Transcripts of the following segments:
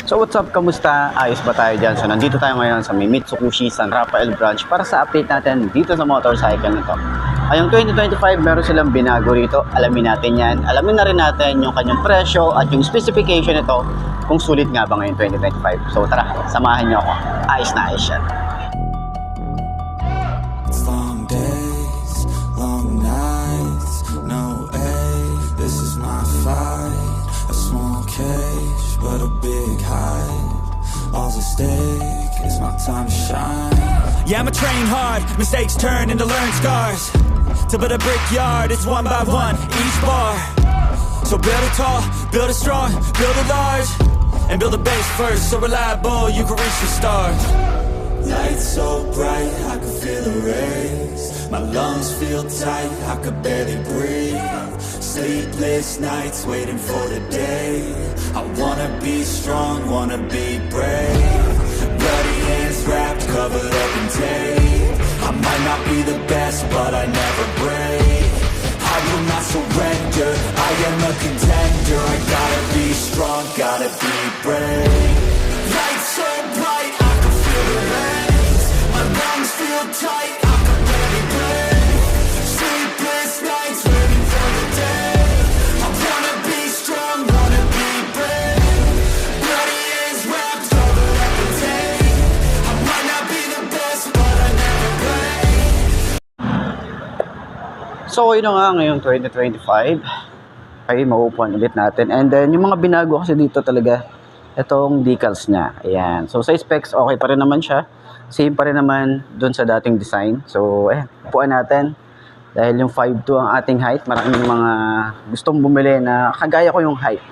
So what's up, kamusta? Ayos ba tayo dyan? So nandito tayo ngayon sa may Mitsubishi San Rafael branch para sa update natin dito sa motorcycle na to. Ayong 2025, meron silang binago rito. Alamin natin yan. Alamin na rin natin yung kanyang presyo at yung specification nito kung sulit nga ba ngayon 2025. So tara, samahan nyo ako. Ayos na ayos yan. Long days, long nights, no aid, this is my fight. A small cage, but a big hive. All's at stake, it's my time to shine. Yeah, I'ma train hard, mistakes turn into learned scars. To build a brickyard, it's one by one, each bar. So build it tall, build it strong, build it large. And build a base first, so reliable, you can reach the stars. Lights so bright, I can feel the rays. My lungs feel tight, I could barely breathe. Sleepless nights, waiting for the day. I wanna be strong, wanna be brave. Bloody hands wrapped, covered up in tape. I might not be the best, but I never break. I will not surrender, I am a contender. I gotta be strong, gotta be brave. Lights so bright, I can feel the rays. My lungs feel tight, I can barely breathe. Sleepless nights, waiting for the day. I wanna be strong, wanna be brave. Bloody hands wrapped, covered up in tape. I might not be the best, but I never break. So yun na nga ngayong 2025 ay mauupuan ulit natin. And then yung mga binago kasi dito talaga, itong decals niya. Ayan. So sa specs, okay pa rin naman siya. Same pa rin naman dun sa dating design. So ayan, upuan natin. Dahil yung 5'2" ang ating height, maraming mga gustong bumili na kagaya ko yung height.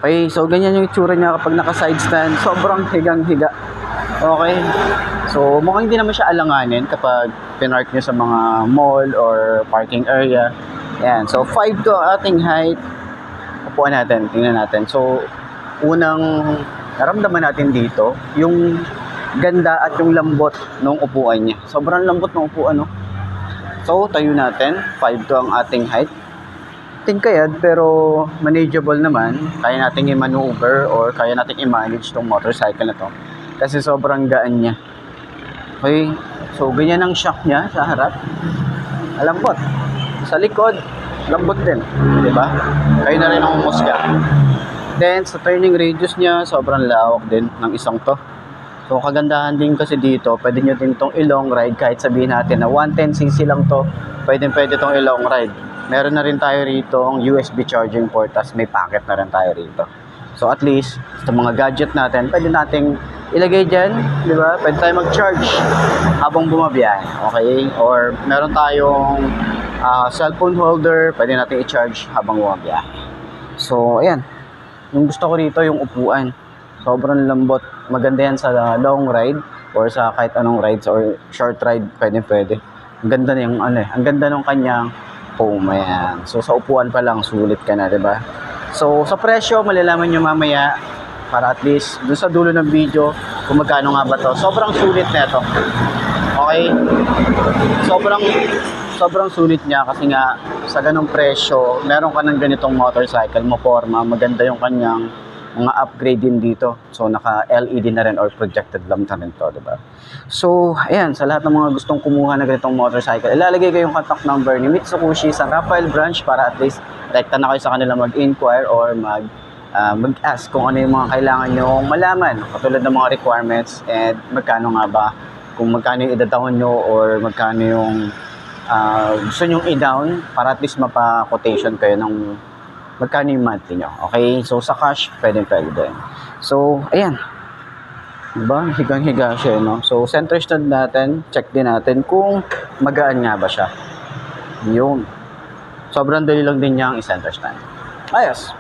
Okay, so ganyan yung itsura niya kapag naka-side stand. Sobrang higang-higa. Okay. So mukhang hindi naman siya alanganin kapag pinark nyo sa mga mall or parking area. Ayan. So 5'2" ang ating height. Upuan natin. Tingnan natin. So unang naramdaman natin dito, yung ganda at yung lambot ng upuan niya. Sobrang lambot ng upuan, no? So, tayo natin. 5'2" ang ating height. Tingkayad, pero manageable naman. Kaya natin i-maneuver or kaya natin i-manage tong motorcycle na to. Kasi sobrang gaan niya. Okay. So, ganyan ang shock niya sa harap. Lambot. Sa likod, lambot din. Diba? Kayo na rin ang umusga. Then, sa turning radius niya, sobrang lawak din ng isang to. So, kagandahan din kasi dito, pwede nyo din itong i-long ride kahit sabihin natin na 110cc lang to, pwede itong i-long ride. Meron na rin tayo rito ang USB charging port, tas may packet na rin tayo rito. So, at least, sa mga gadget natin, pwede nating ilagay dyan, di ba? Pwede tayo mag-charge habang bumabiyahe, okay? Or meron tayong cellphone holder, pwede natin i-charge habang bumabiyahe. So, ayan. Yung gusto ko rito, yung upuan. Sobrang lambot. Maganda yan sa long ride or sa kahit anong rides or short ride, pwede. Ang ganda ng ang ganda ng kanyang foam. Ayan. So sa upuan pa lang sulit ka na, 'di ba? So sa presyo malalaman niyo mamaya para at least dun sa dulo ng video kung magkano nga ba 'to. Sobrang sulit nito. Okay? Sobrang sulit niya kasi nga sa ganung presyo, meron ka ng ganitong motorcycle mo forma, maganda yung kanyang mga upgrade din dito. So naka LED na rin or projected lamp na rin to, diba? So ayan, sa lahat ng mga gustong kumuha ng ganitong motorcycle, ilalagay ko yung contact number ni Mitsubishi San Rafael branch para at least rekta na kayo sa kanila mag-inquire or mag-ask kung ano yung mga kailangan nyo malaman, katulad ng mga requirements and magkano nga ba, kung magkano yung idadahon nyo or magkano yung gusto nyong i-down para at least mapa-quotation kayo ng magkano yung monthly nyo. Okay? So, sa cash, pwede din. So, ayan. Diba? Higang-higa siya, no? So, center stand natin. Check din natin kung magaan nga ba siya. Yun. Sobrang dali lang din niya ang i-center stand. Ayos.